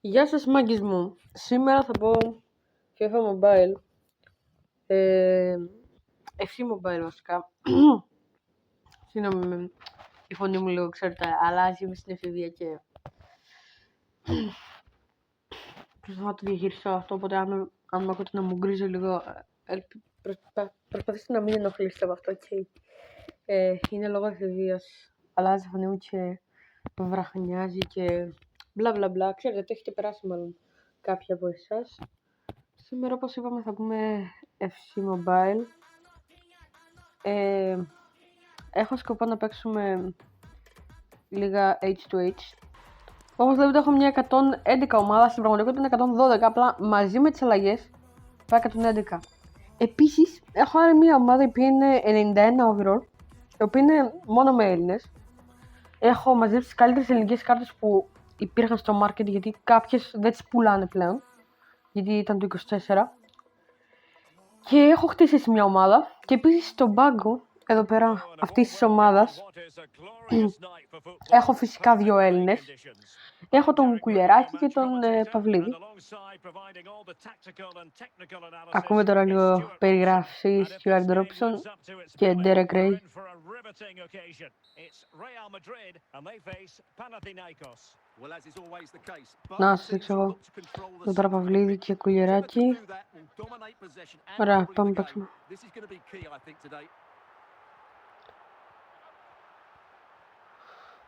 Γεια σας μάγκες μου. Σήμερα θα πω FIFA Mobile. FC Mobile βασικά. Συγγνώμη, η φωνή μου λίγο, ξέρετε, αλλάζει μες στην εφηβεία και προσπαθώ να το διαχειριστώ αυτό, οπότε αν με ακούτε να μου γκρίζω λίγο, προσπαθήστε να μην ενοχλήσετε από αυτό, okay. Είναι λόγω εφηβείας, αλλάζει η φωνή μου και βραχνιάζει και μπλα μπλα μπλα, ξέρετε, το έχετε περάσει μάλλον κάποιοι από εσάς. Σήμερα, όπως είπαμε, θα πούμε FC Mobile. Έχω σκοπό να παίξουμε λίγα H2H. Όπως βλέπετε, έχω μια 111 ομάδα, στην πραγματικότητα είναι 112, απλά μαζί με τις αλλαγές πάει 111. Επίσης, έχω άλλη μια ομάδα, η οποία είναι 91 overall, η οποία είναι μόνο με Έλληνες. Έχω μαζέψει τις καλύτερες ελληνικές κάρτες που υπήρχαν στο market, γιατί κάποιες δεν τις πουλάνε πλέον, γιατί ήταν το 24. Και έχω χτίσει μια ομάδα και επίσης στον πάγκο εδώ πέρα αυτής της ομάδας έχω φυσικά δύο Έλληνες. Έχω τον Κουλιεράκη και τον Παυλίδη. Ακούμε τώρα λίγο περιγράφηση Stuart Robson και Derek Ray. Να σας δείξω εγώ. Εδώ τώρα Παυλίδη και Κουλιεράκη. Ωραία, πάμε παίξουμε.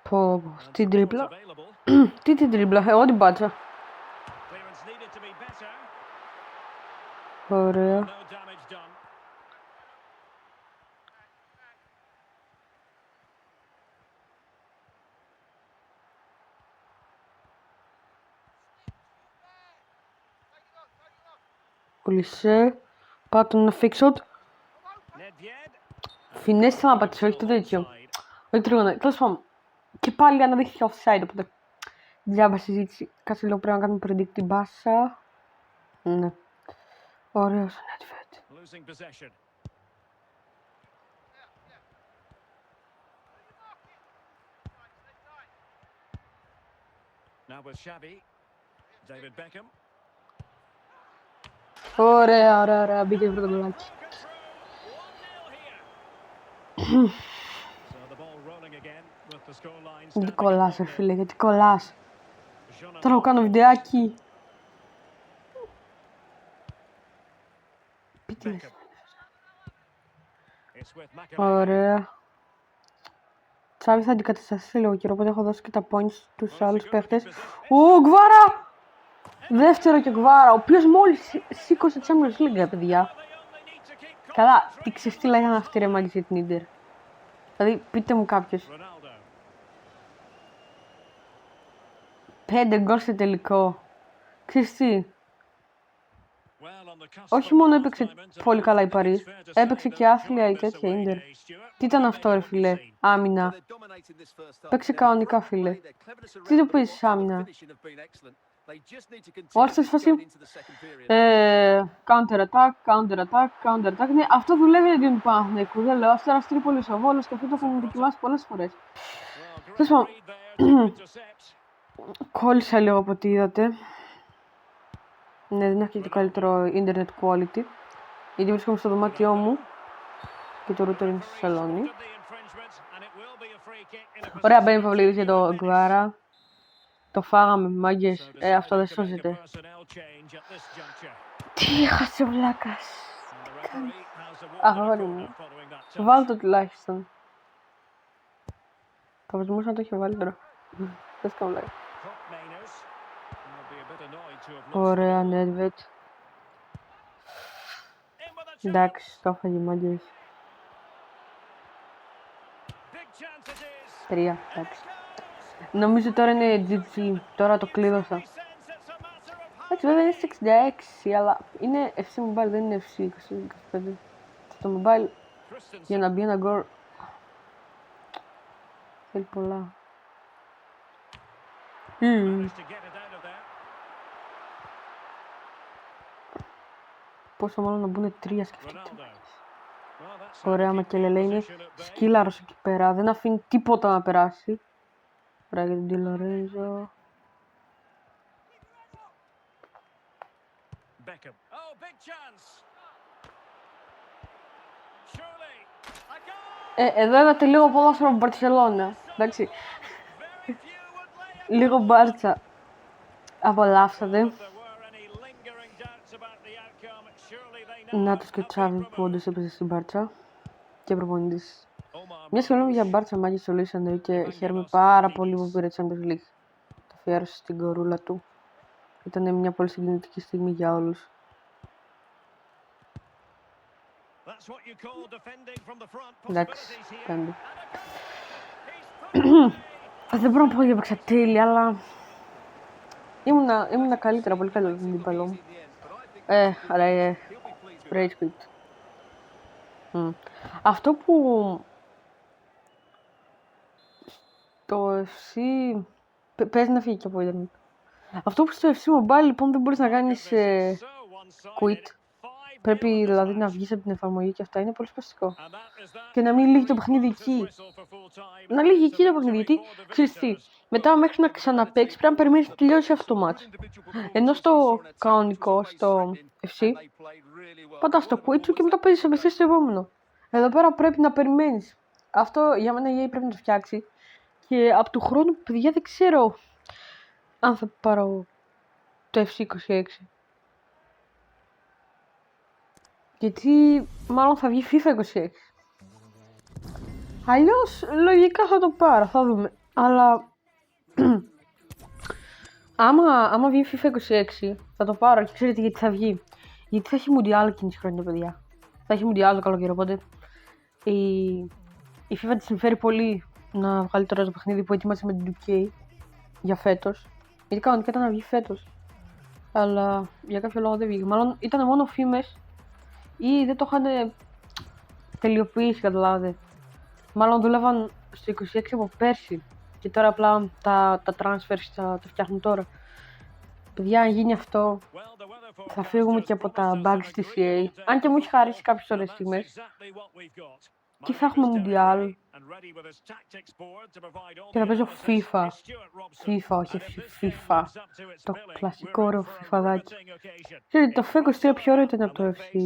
Πω, τι τρίπλα. Τι τρίπλα, εγώ την πάτσα. Ωραία. Κουλισέ. Πάτω ένα fix shot. Φινές θέλω να πατήσω, όχι το τέτοιο. Όχι τρίγωνα, τέλος πάντων. Και πάλι αναδείχθηκε offside, οπότε διάβα συζήτηση. Κάτσε λίγο, πρέπει να κάνουμε predict την μπάσα. Ναι. Ωραίος ο Nedved. Ωραία, ωραία, ωραία. Μπήκε το πρωτοβουλάκι. Γιατί κολλάς, φίλε, γιατί κολλάς. Τώρα κάνω βιντεάκι. Πίτες. Ωραία. Τσάβη θα αντικατασταθεί λίγο καιρό, οπότε έχω δώσει και τα points στους άλλους παίχτες. Ου, Γκβάρα! Δεύτερο και Γκβάρα, ο οποίος μόλις σήκωσε Champions League, παιδιά. Καλά, τι ξεστήλα είχαν αυτή ρε μάγκες για την Ίντερ. Δηλαδή, πείτε μου κάποιος. 5 γκολ σε τελικό. Ξέρεις τι. Όχι μόνο έπαιξε πολύ καλά η Παρίς, έπαιξε και άθλια η τέτοια Ίντερ. Τι ήταν αυτό ρε φίλε, άμυνα. Παίξε κανονικά φίλε. Τι το πεις άμυνα. Όλα στη φάση counter attack. Ναι, αυτό δουλεύει για την Παναθηναϊκού. Δεν λέω, Αστέρας Τρίπολης ο Βόλος και αυτό το έχουμε δοκιμάσει πολλές φορές. Τέλος πάντων, κόλλησα λίγο από ό,τι είδατε. Ναι, δεν έχει το καλύτερο internet quality. Γιατί βρίσκομαι στο δωμάτιό μου και το router είναι στο σαλόνι. Ωραία, μπαίνει ο Παυλίδης για το Γκβάρα. Το φάγαμε, μάγκες. Αυτό δεν σώζεται. Τι έχασε ο βλάκας. Τι κάνει. Αγόρι μου. Βάλ' το τουλάχιστον. Θα προτιμούσα να το είχε βάλει τώρα. Θες κάνω like. Ωραία, Nedved. Εντάξει, το έφαγε μάγκες. 3, εντάξει. Νομίζω τώρα είναι GG, τώρα το κλείδωσα. Εντάξει, βέβαια είναι 66, αλλά είναι FC Mobile, δεν είναι FC 25. Στο Mobile, για να μπει ένα γκολ, θέλει πολλά. Πόσο μάλλον να μπουν 3, σκεφτείτε. Ωραία, Μακελελέ είναι σκύλαρος εκεί πέρα, δεν αφήνει τίποτα να περάσει. Ωραία για τον Ντι Λορέντζο. Εδώ είδατε λίγο ποδόσφαιρο από Μπαρτσελώνα, εντάξει. Λίγο Μπάρτσα. Απολαύσατε. Νάτος και ο Τσάβη που όντως έπαιζε στην Μπάρτσα και προπονητής. Μια συγγνώμη για Μπάρτσα, Μάκης Σολίσαντε, και χαίρομαι πάρα πολύ που πήρε Champions League. Το αφιέρωσε στην κορούλα του. Ήταν μια πολύ συγκινητική στιγμή για όλους. Εντάξει, κάντε. Δεν μπορώ να πω ότι έπαιξα τέλεια, αλλά ήμουνα καλύτερα, πολύ καλύτερα την αντίπαλό μου. Αλλά rage quit. Αυτό που το FC παίζει να φύγει και από ίντερνετ. Αυτό που στο FC Mobile λοιπόν δεν μπορείς να κάνεις quit. Πρέπει δηλαδή να βγεις από την εφαρμογή και αυτά είναι πολύ σπαστικό. Και να μην λύγει το παιχνίδι εκεί. Να λύγει εκεί το παιχνίδι, γιατί ξέρεις τι. Μετά μέχρι να ξαναπαίξεις πρέπει να περιμένεις να τελειώσει αυτό το match. Ενώ στο κανονικό, στο FC, πατάς το quit σου και μετά παίζεις απευθείας στο επόμενο. Εδώ πέρα πρέπει να περιμένεις. Αυτό για μένα η EA πρέπει να το φτιάξει. Και από του χρόνου, παιδιά, δεν ξέρω αν θα πάρω το FC26. Γιατί μάλλον θα βγει FIFA 26. Αλλιώς λογικά θα το πάρω, θα δούμε. Αλλά άμα βγει FIFA 26 θα το πάρω και ξέρετε γιατί θα βγει. Γιατί θα έχει Mundial εκείνη τη χρόνια, παιδιά. Θα έχει Mundial το καλοκαίρι, οπότε η FIFA της συμφέρει πολύ να βγάλει τώρα το παιχνίδι που ετοίμασε με την 2K για φέτος. Γιατί κανονικά ήταν να βγει φέτος. Αλλά για κάποιο λόγο δεν βγήκε. Μάλλον ήταν μόνο φήμες ή δεν το είχαν τελειοποιήσει, καταλάβατε. Μάλλον δούλευαν στο 26 από πέρσι και τώρα απλά τα transfers τα φτιάχνουν τώρα. Παιδιά, αν γίνει αυτό, θα φύγουμε και από τα bugs της EA. Αν και μου έχει χαρίσει κάποιες ωραίες στιγμές. Και θα έχουμε Mundial. Και θα παίζω FIFA. FIFA, όχι FIFA. Το κλασικό ωραίο FIFAδάκι. Ξέρετε, το FIFA 23 πιο ωραίο ήταν από το FC.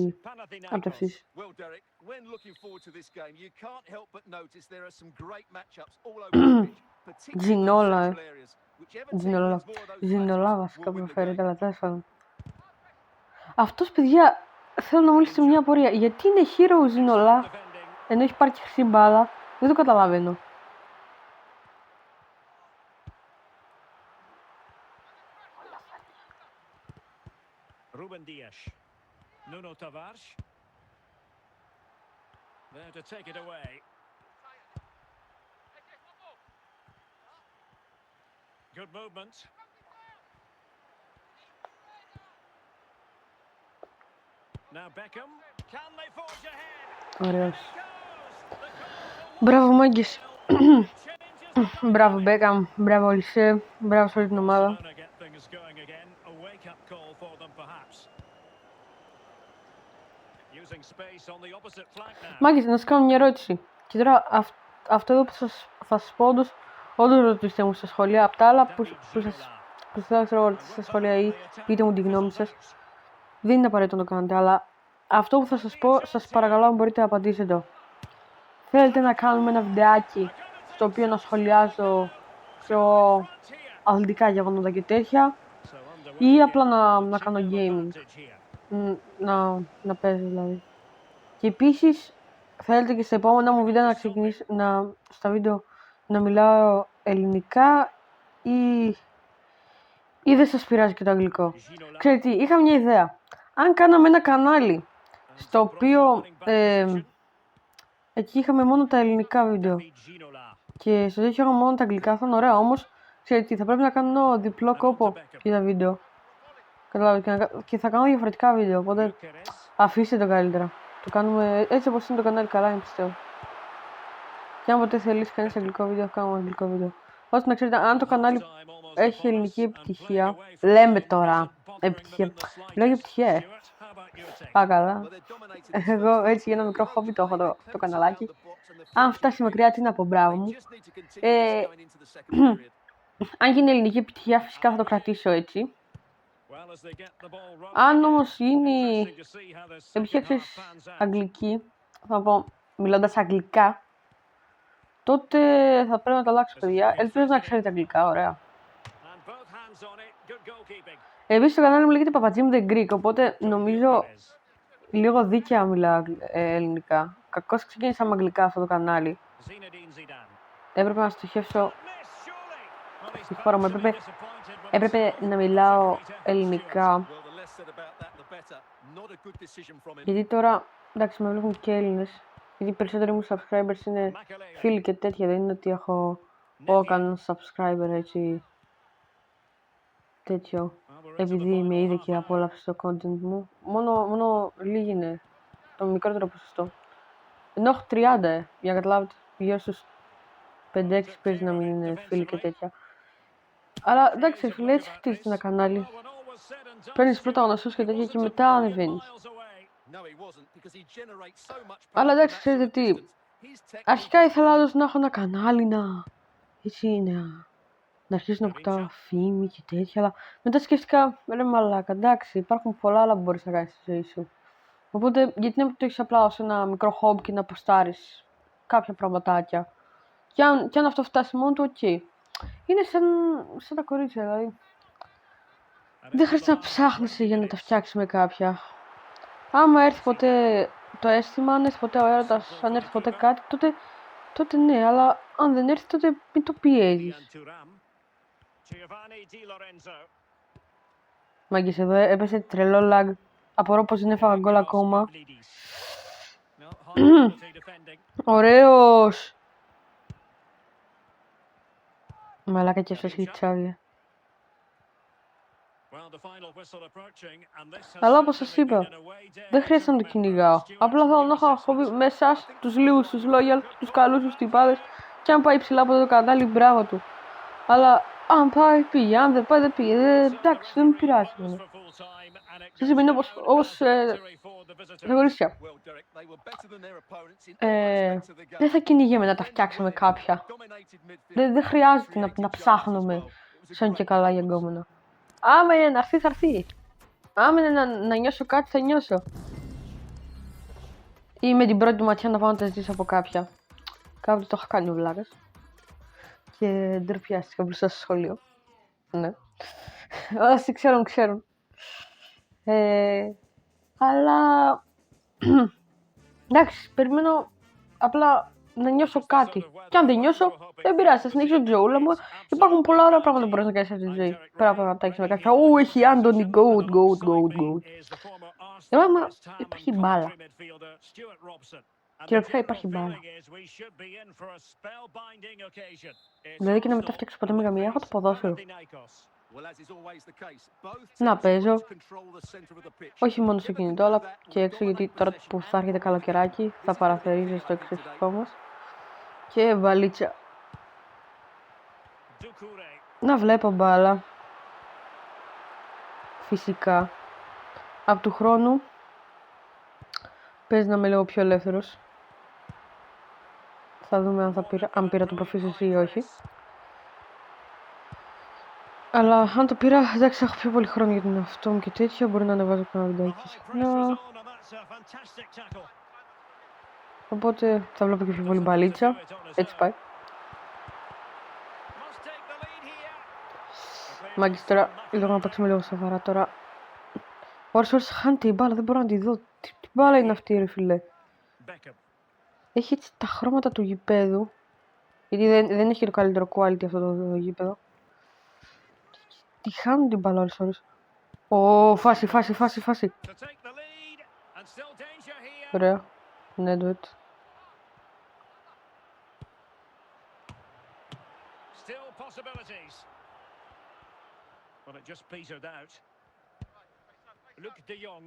Από το FC. Ζινόλα, Ζινόλα βασικά προφέρεται, αλλά τέλος πάντων. Αυτός, παιδιά, θέλω να μου λύσετε μια απορία. Γιατί είναι hero Ζινόλα, ενώ έχει πάρει και χρυσή μπάλα, δεν το καταλαβαίνω. Ruben Dias, Nuno Tavares, there to take it away. Good movement. Now Beckham, can they forge ahead? Ωραίος. Μπράβο Μάγκης. Μπράβο Μπέκαμ, μπράβο Ολισέ, μπράβο σε όλη την ομάδα. Μάγκης, να σας κάνω μια ερώτηση. Και τώρα αυτό εδώ που θα σας πω όντως ρωτήστε μου στα σχόλια. Απ' τα άλλα που σας ρωτήσετε στα σχόλια ή πείτε μου τη γνώμη σας. Δεν είναι απαραίτητο να το κάνετε, αλλά αυτό που θα σας πω, σας παρακαλώ αν μπορείτε να απαντήσετε το. Θέλετε να κάνουμε ένα βιντεάκι στο οποίο να σχολιάζω αθλητικά γεγονότα και τέτοια, ή απλά να κάνω gaming, να παίζω δηλαδή. Και επίσης θέλετε και στα επόμενα μου βίντεο να ξεκινήσω στα βίντεο να μιλάω ελληνικά ή δεν σας πειράζει και το αγγλικό. Ξέρετε, είχα μια ιδέα. Αν κάναμε ένα κανάλι στο οποίο εκεί είχαμε μόνο τα ελληνικά βίντεο και στο τέτοιο είχαμε μόνο τα αγγλικά, θα είναι ωραία. Όμως, ξέρετε, θα πρέπει να κάνω διπλό κόπο για τα βίντεο. Καταλάβετε, και θα κάνω διαφορετικά βίντεο, οπότε αφήστε το καλύτερα. Το κάνουμε έτσι όπως είναι το κανάλι, καλά είναι, πιστεύω. Και αν ποτέ θελήσει κανείς αγγλικό βίντεο, θα κάνουμε αγγλικό βίντεο. Ώστε να ξέρετε, αν το κανάλι έχει ελληνική επιτυχία, λέμε τώρα επιτυχία. Λέω για επιτυχία, καλά. Εγώ έτσι για ένα μικρό χόμπι το έχω το καναλάκι. Αν φτάσει μακριά, τι να πω, μπράβο μου. Αν γίνει ελληνική επιτυχία, φυσικά θα το κρατήσω έτσι. Well, as they get the ball rolling Αν again, όμως γίνει interesting to see how the second half επιχείρησης pans out. αγγλική, θα πω μιλώντας αγγλικά, τότε θα πρέπει να το αλλάξω, παιδιά. Ελπίζω να ξέρετε αγγλικά, ωραία. And both hands on it. Good goalkeeping. Επίσης το κανάλι μου λέγεται Παπατζίμ The Greek, οπότε νομίζω λίγο δίκαια μιλάω ελληνικά. Κακώς ξεκίνησα με αγγλικά αυτό το κανάλι. Zinedine Zidane. Έπρεπε να στοχεύσω Miss, surely. Well, he's στη χώρα μου. badly disappointed with Έπρεπε his να goal. μιλάω Peter, ελληνικά. Well, the less said about that, the better. Not a good decision from him. Γιατί τώρα, εντάξει, με βλέπουν και Έλληνες. Γιατί οι περισσότεροι μου subscribers είναι Makelele. φίλοι και τέτοια. Δεν είναι ότι έχω κανένα subscriber έτσι τέτοιο. Well, we're into the Επειδή με final είδε half και hour. απόλαυσε το content μου. Μόνο λίγοι είναι. Το μικρότερο ποσοστό. Ενώ έχω 30, για να καταλάβετε. Γύρω στους 5-6 παίζει να μην είναι φίλοι και τέτοια. Αλλά εντάξει, φίλε, έτσι χτίζεις ένα κανάλι. Well, when all was said and done, Παίρνεις πρώτα γνωστούς και τέτοια και μετά ανεβαίνεις. miles away. No, he wasn't, because he generates so much Αλλά power εντάξει, from that ξέρετε sort of τι. distance. His technique Αρχικά ήθελα όντως να έχω ένα κανάλι έτσι να αρχίσω να αποκτάω φήμη και τέτοια. Αλλά μετά σκέφτηκα, ρε μαλάκα, εντάξει, υπάρχουν πολλά άλλα που μπορείς να κάνεις στη ζωή σου. Οπότε γιατί να μην το έχεις απλά ως ένα μικρό χόμπι και να αποστάρεις κάποια πραγματάκια. Και αν αυτό φτάσει μόνο του, οκ. Είναι σαν τα κορίτσια, δηλαδή. Δεν χρειάζεται να ψάχνεις για να τα φτιάξεις με κάποια. Άμα έρθει ποτέ το αίσθημα, αν έρθει ποτέ ο έρωτας, αν έρθει ποτέ κάτι, τότε ναι, αλλά αν δεν έρθει, τότε μην το πιέζεις. Ian Thuram. Giovanni Di Lorenzo. Μάγκες, εδώ έπεσε τρελό lag. Απορώ πως δεν έφαγα γκολ ακόμα. No, high quality defending. Ωραίος! Μαλάκα και αυτός έχει τσάβια. Well, the final whistle approaching, and this has Αλλά όπως σας certainly είπα, been an away day δεν to χρειάζεται να το remember. κυνηγάω. Stuart, Απλά θέλω να έχω χόμπι με εσάς, τους λίγους, τους loyal, τους καλούς, τους τυπάδες. Και αν πάει ψηλά από το κανάλι, μπράβο του. Αλλά αν πάει, πήγε. Αν δεν πάει, δεν πήγε. Εντάξει, δεν με πειράζει. Goals for full time, and it Σας είπα, είναι goes down όπως as a victory for the visitors. τα κορίτσια. Well, Derek, they were better than their opponents in every aspect of the game. Δεν θα κυνηγέμαι να τα φτιάξω με κάποια. Dominated midfield. Δεν χρειάζεται να ψάχνουμε σαν και καλά για γκόμενα. Άμα είναι να έρθει, θα έρθει. Άμα είναι να νιώσω κάτι, θα νιώσω. Ή με την πρώτη ματιά να πάω να τα ζητήσω από κάποια. Κάποτε το είχα κάνει ο βλάκας. Και ντροπιάστηκα μπροστά στο σχολείο. Ναι. Όσοι ξέρουν. Αλλά... εντάξει, περιμένω απλά να νιώσω κάτι. Και αν δεν νιώσω, δεν πειράζει, θα συνεχίσω τη ζωούλα μου. Υπάρχουν πολλά ωραία πράγματα που μπορείς να κάνεις αυτή τη ζωή. Πέρα από να τα έχεις με κάποια. Ου, έχει Άντωνι, goat. Εμένα υπάρχει μπάλα. Κυριολεκτικά υπάρχει μπάλα. Δηλαδή και να μετά φτιάξω ποτέ με γαμία, έχω το ποδόσφαιρο. Να παίζω. Όχι μόνο στο κινητό, αλλά και έξω, γιατί τώρα που θα έρχεται καλοκαιράκι θα παραθερίζω στο εξωτερικό μας. Και βαλίτσα. Να βλέπω μπάλα. Φυσικά. Απ' του χρόνου παίζει να είμαι λίγο πιο ελεύθερος. Θα δούμε αν πήρα το προφήσιο ή όχι. Αλλά αν το πήρα, εντάξει, έχω πιο πολύ χρόνο για τον εαυτό μου και τέτοια. Μπορεί να ανεβάζω κανένα βιντεάκι συχνά. Οπότε θα βλέπω και πιο πολύ μπαλίτσα. Έτσι πάει. Μάγκες, τώρα λίγο να παίξουμε λίγο σοβαρά τώρα. Ώρες χάνεται η μπάλα, δεν μπορώ να τη δω. Τι μπάλα είναι αυτή, ρε φίλε. Έχει έτσι τα χρώματα του γηπέδου. Γιατί δεν έχει το καλύτερο quality αυτό το γήπεδο. Τι χάνουν την μπάλα ώρες. Ω, φάση. Ωραία. Ναι, do it. Still possibilities. Well, it just petered out. Luke de Jong.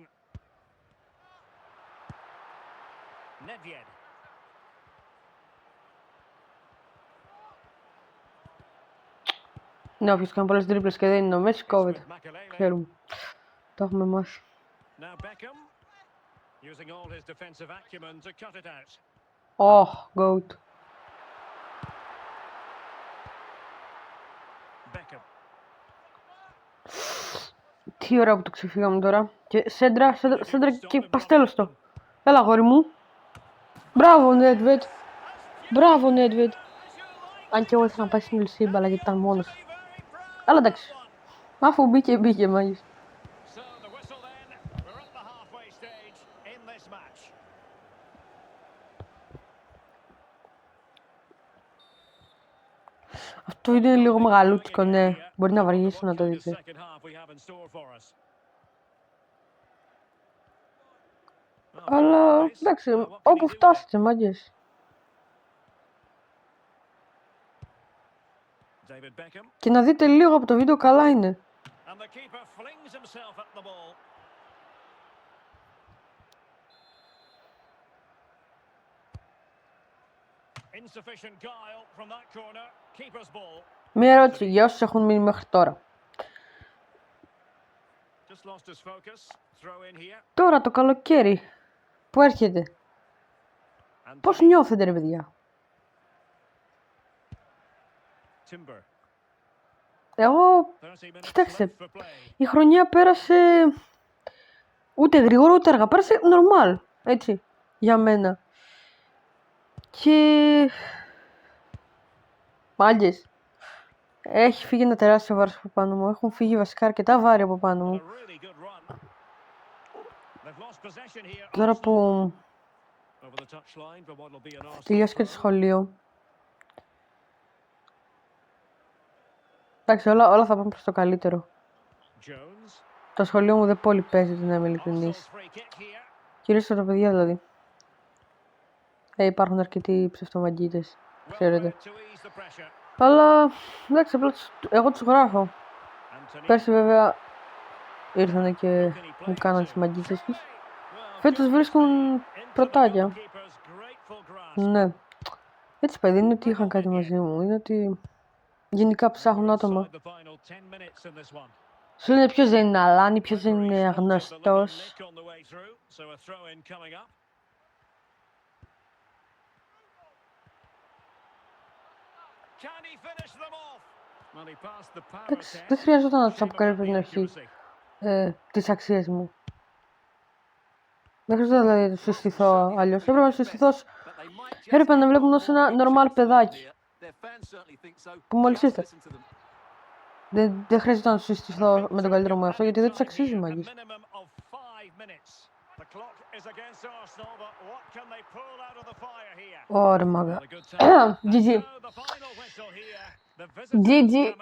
Nedved. Ναι, όποιος κάνει πολλές τρίπλες και δεν είναι ο Μέση, κόβεται. Ξέρουμε. Το έχουμε μάθει. Now Beckham, using all his defensive acumen to cut it out. Oh, goat. Beckham. Τι ωραία που το ξεφύγαμε τώρα. Και σέντρα και παστέλος το. Έλα, αγόρι μου. Μπράβο, Νέντβετ. Μπράβο, Νέντβετ. Αν και εγώ ήθελα να πάει στην Ελσί μπάλα γιατί ήταν μόνος. Αλλά εντάξει. Αφού μπήκε, μπήκε μάγις. So the whistle then. We're at the halfway stage in this match. Αυτό είναι λίγο μεγαλούτσικο, ναι. Μπορεί να βαριέσει να το δείτε. Second half we have in store for us. Αλλά εντάξει, όπου φτάσετε, μάγκες. David Beckham. Και να δείτε λίγο από το βίντεο, καλά είναι. And the keeper flings himself at the ball. Insufficient guile from that corner. Keeper's ball. Μία ερώτηση για όσους έχουν μείνει μέχρι τώρα. Just lost his focus. Throw in here. Τώρα το καλοκαίρι που έρχεται, And πώς νιώθετε ρε παιδιά? Timber. Εγώ, 30 minutes κοιτάξτε, left for play. η χρονιά πέρασε ούτε γρήγορα ούτε αργά, πέρασε normal, έτσι, για μένα. Και... Μάγκες, έχει φύγει ένα τεράστιο βάρος από πάνω μου, έχουν φύγει βασικά αρκετά βάρη από πάνω A μου. really good run. They've lost possession here. Τώρα που Over the touchline for what will be an Arsenal τελειώσει και το throw. σχολείο, εντάξει, όλα θα πάνε προς το καλύτερο. Jones. Το σχολείο μου δεν πολύ παίζει, να είμαι ειλικρινής. Arsenal's free kick here. Κυρίως τα παιδιά δηλαδή. Υπάρχουν αρκετοί ψευτομαγκίτες, Well ξέρετε. read to ease the pressure. Αλλά εντάξει, απλά εγώ τους γράφω. Anthony. Πέρσι βέβαια ήρθανε και μου κάναν τις μαγκίτσες τους. Φέτος βρίσκουν πρωτάκια. Ναι. Έτσι παιδί, είναι ότι είχαν κάτι μαζί μου. Είναι ότι γενικά ψάχνουν άτομα. Σου λένε ποιος δεν είναι αλάνι, ποιος δεν είναι γνωστός. Εντάξει, δεν χρειαζόταν να τους αποκαλύπτω την αρχή τις αξίες μου. Δεν χρειαζόταν δηλαδή να τους συστηθώ αλλιώς. Έπρεπε να τους συστηθώ, έπρεπε να βλέπουν ως ένα normal παιδάκι που μόλις ήρθε. Δεν χρειάζεται να τους συστηθώ με τον καλύτερο μου εαυτό, γιατί δεν τους αξίζει, μάγκες. Ωραία, μάγκα. GG. GG.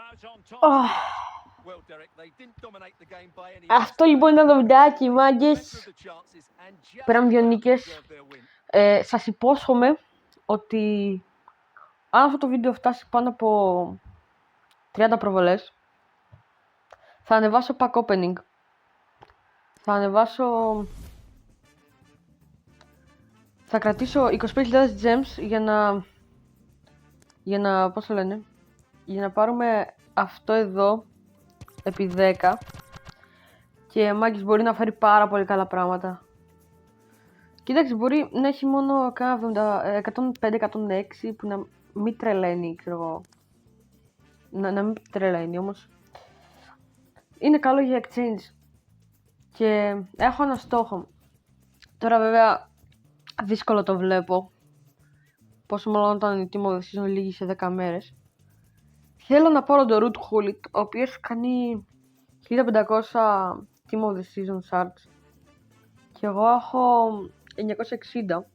Αυτό λοιπόν ήταν το βιντεάκι, μάγκες. Πέραμε δύο νίκες. Σας υπόσχομαι ότι αν αυτό το βίντεο φτάσει πάνω από 30 προβολές, θα ανεβάσω pack opening. Θα ανεβάσω... Θα κρατήσω 25.000 gems για να... πώς το λένε? Για να πάρουμε αυτό εδώ επί 10. Και μάγκης μπορεί να φέρει πάρα πολύ καλά πράγματα. Κοίταξε, μπορεί να έχει μόνο 105-106 που να μην τρελαίνει, ξέρω εγώ. Να μην τρελαίνει, όμως είναι καλό για exchange. Και έχω ένα στόχο. Τώρα βέβαια δύσκολο το βλέπω. Πόσο μάλλον όταν η Team of the Season λύγει σε 10 μέρες. Θέλω να πάρω το Root Hulit, ο οποίος κάνει 1500 Team of the Season shards. Και εγώ έχω 960.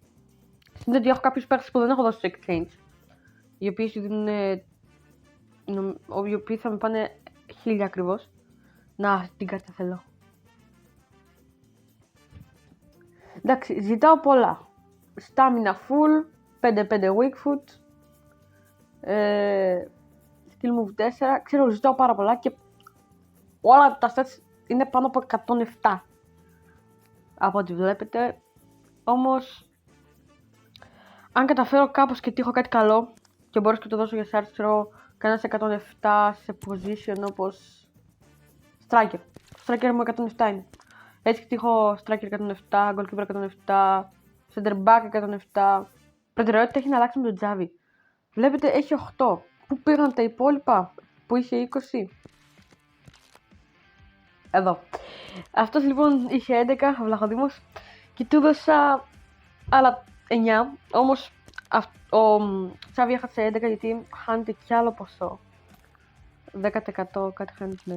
Συνήθως ότι έχω κάποιους παίκτες που δεν έχω δώσει στο exchange, οι οποίοι θα με πάνε 1000 ακριβώς. Να, την κάρτα θέλω. Εντάξει, ζητάω πολλά. Stamina full, 5-5 weak foot, skill move 4, ξέρω, ζητάω πάρα πολλά και όλα τα stats είναι πάνω από 107. Από ό,τι βλέπετε. Όμως, αν καταφέρω κάπως και τύχω κάτι καλό και μπορώ και το δώσω για search, ξέρω, κανένας 107 σε position όπως striker. Striker μου 107 είναι. Έτσι και τύχω striker 107, goalkeeper 107, center back 107. Προτεραιότητα έχει να αλλάξει με τον Τζάβι. Βλέπετε, έχει 8. Πού πήγαν τα υπόλοιπα που είχε 20? Εδώ. Αυτός λοιπόν είχε 11, ο Βλαχοδήμος, και του έδωσα άλλα 9. Όμως ο Τσάβη έχασε 11 γιατί χάνεται κι άλλο ποσό. 10% κάτι χάνεται, ναι.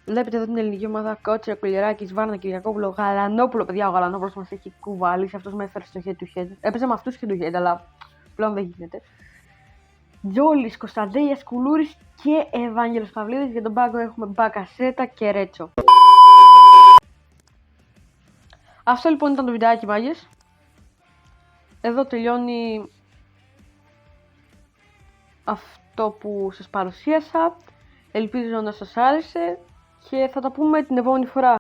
Βλέπετε εδώ την ελληνική ομάδα: Κότσιρα, Κουλιεράκης, Βάρνα, Κυριακόπουλο, Γαλανόπουλο. Παιδιά, ο Γαλανόπουλος μας έχει κουβαλήσει. Αυτός με έφερε στο head to head. Έπαιζε με αυτούς head to head, αλλά πλέον δεν γίνεται. Τζόλης, Κωνσταντέλιας, Κουλούρης και Ευάγγελος Παυλίδης. Για τον πάγκο έχουμε Μπακασέτα και Ρέτσο. Αυτό λοιπόν ήταν το βιντεάκι, μάγες. Εδώ τελειώνει αυτό που σας παρουσίασα. Ελπίζω να σας άρεσε και θα τα πούμε την επόμενη φορά.